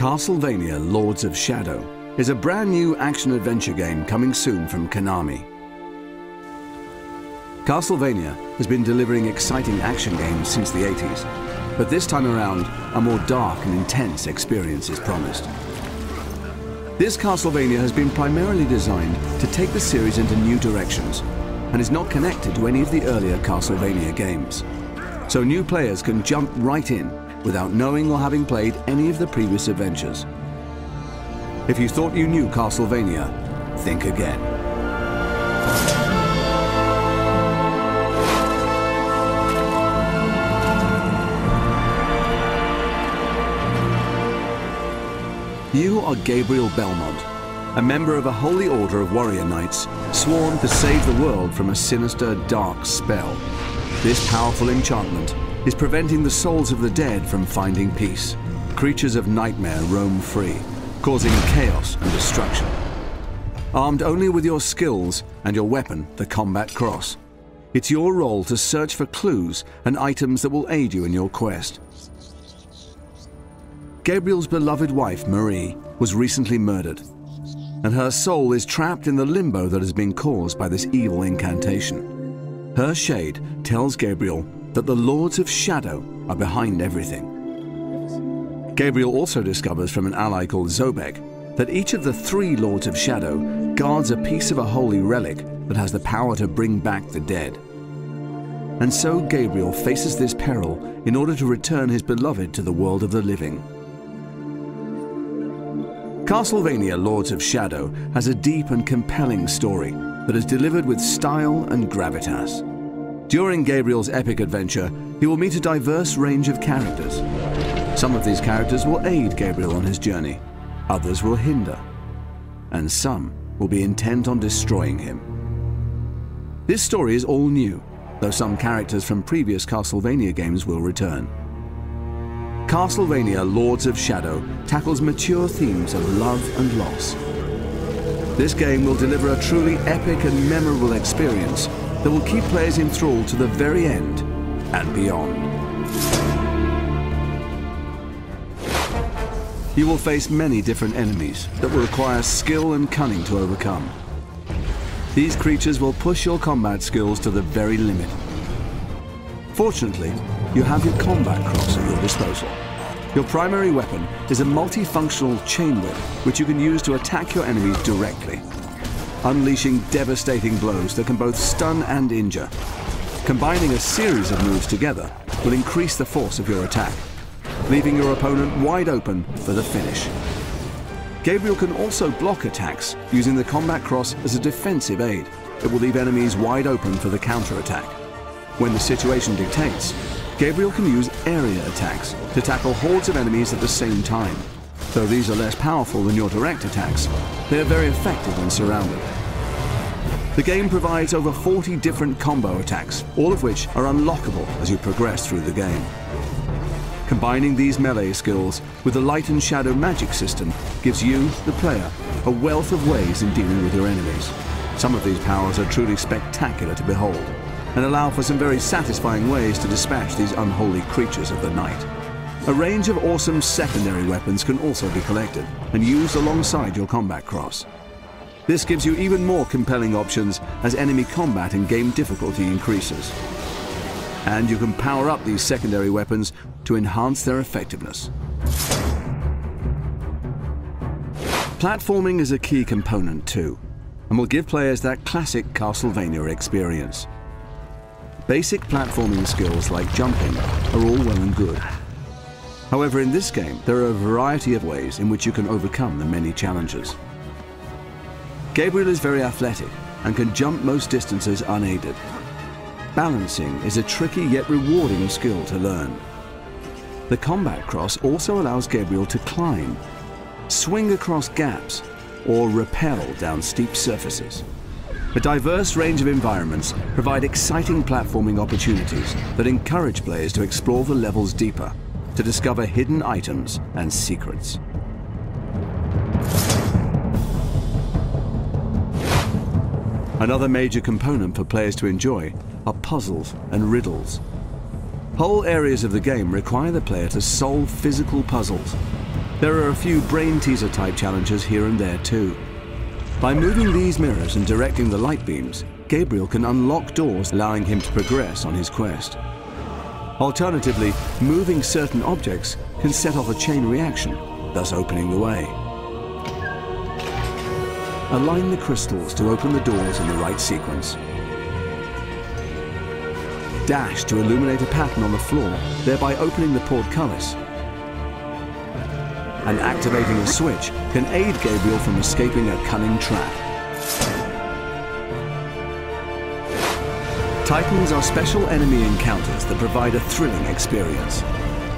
Castlevania Lords of Shadow is a brand new action-adventure game coming soon from Konami. Castlevania has been delivering exciting action games since the 80s, but this time around, a more dark and intense experience is promised. This Castlevania has been primarily designed to take the series into new directions and is not connected to any of the earlier Castlevania games. So new players can jump right in without knowing or having played any of the previous adventures. If you thought you knew Castlevania, think again. You are Gabriel Belmont, a member of a holy order of warrior knights sworn to save the world from a sinister, dark spell. This powerful enchantment is preventing the souls of the dead from finding peace. Creatures of nightmare roam free, causing chaos and destruction. Armed only with your skills and your weapon, the Combat Cross, it's your role to search for clues and items that will aid you in your quest. Gabriel's beloved wife, Marie, was recently murdered, and her soul is trapped in the limbo that has been caused by this evil incantation. Her shade tells Gabriel that the Lords of Shadow are behind everything. Gabriel also discovers from an ally called Zobek that each of the 3 Lords of Shadow guards a piece of a holy relic that has the power to bring back the dead. And so Gabriel faces this peril in order to return his beloved to the world of the living. Castlevania Lords of Shadow has a deep and compelling story that is delivered with style and gravitas. During Gabriel's epic adventure, he will meet a diverse range of characters. Some of these characters will aid Gabriel on his journey, others will hinder, and some will be intent on destroying him. This story is all new, though some characters from previous Castlevania games will return. Castlevania Lords of Shadow tackles mature themes of love and loss. This game will deliver a truly epic and memorable experience that will keep players enthralled to the very end and beyond. You will face many different enemies that will require skill and cunning to overcome. These creatures will push your combat skills to the very limit. Fortunately, you have your Combat Cross at your disposal. Your primary weapon is a multifunctional chain whip, which you can use to attack your enemies directly, unleashing devastating blows that can both stun and injure. Combining a series of moves together will increase the force of your attack, leaving your opponent wide open for the finish. Gabriel can also block attacks using the Combat Cross as a defensive aid. It will leave enemies wide open for the counter-attack. When the situation dictates, Gabriel can use area attacks to tackle hordes of enemies at the same time. Though these are less powerful than your direct attacks, they are very effective when surrounded. The game provides over 40 different combo attacks, all of which are unlockable as you progress through the game. Combining these melee skills with the light and shadow magic system gives you, the player, a wealth of ways in dealing with your enemies. Some of these powers are truly spectacular to behold, and allow for some very satisfying ways to dispatch these unholy creatures of the night. A range of awesome secondary weapons can also be collected and used alongside your Combat Cross. This gives you even more compelling options as enemy combat and game difficulty increases. And you can power up these secondary weapons to enhance their effectiveness. Platforming is a key component too, and will give players that classic Castlevania experience. Basic platforming skills like jumping are all well and good. However, in this game, there are a variety of ways in which you can overcome the many challenges. Gabriel is very athletic and can jump most distances unaided. Balancing is a tricky yet rewarding skill to learn. The Combat Cross also allows Gabriel to climb, swing across gaps, or rappel down steep surfaces. A diverse range of environments provide exciting platforming opportunities that encourage players to explore the levels deeper, to discover hidden items and secrets. Another major component for players to enjoy are puzzles and riddles. Whole areas of the game require the player to solve physical puzzles. There are a few brain teaser type challenges here and there too. By moving these mirrors and directing the light beams, Gabriel can unlock doors, allowing him to progress on his quest. Alternatively, moving certain objects can set off a chain reaction, thus opening the way. Align the crystals to open the doors in the right sequence. Dash to illuminate a pattern on the floor, thereby opening the portcullis. And activating a switch can aid Gabriel from escaping a cunning trap. Titans are special enemy encounters that provide a thrilling experience.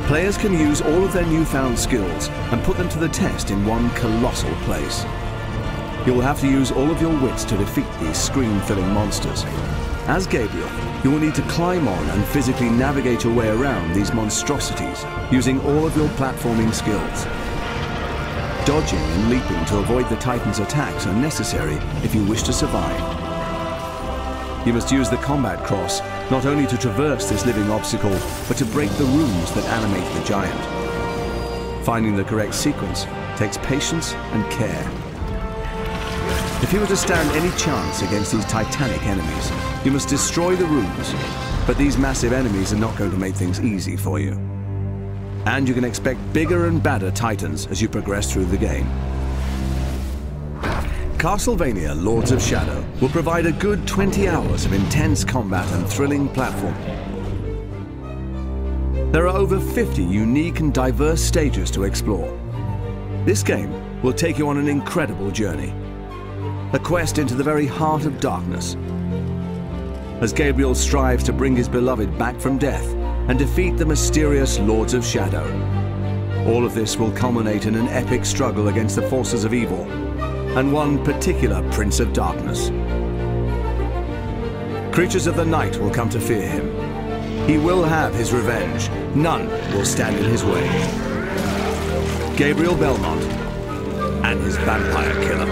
Players can use all of their newfound skills and put them to the test in one colossal place. You'll have to use all of your wits to defeat these screen-filling monsters. As Gabriel, you will need to climb on and physically navigate your way around these monstrosities using all of your platforming skills. Dodging and leaping to avoid the Titan's attacks are necessary if you wish to survive. You must use the combat cross not only to traverse this living obstacle, but to break the runes that animate the giant. Finding the correct sequence takes patience and care. If you were to stand any chance against these titanic enemies, you must destroy the runes, but these massive enemies are not going to make things easy for you. And you can expect bigger and badder Titans as you progress through the game. Castlevania Lords of Shadow will provide a good 20 hours of intense combat and thrilling platform. There are over 50 unique and diverse stages to explore. This game will take you on an incredible journey, a quest into the very heart of darkness, as Gabriel strives to bring his beloved back from death and defeat the mysterious Lords of Shadow. All of this will culminate in an epic struggle against the forces of evil, and one particular Prince of Darkness. Creatures of the night will come to fear him. He will have his revenge. None will stand in his way. Gabriel Belmont and his vampire killer.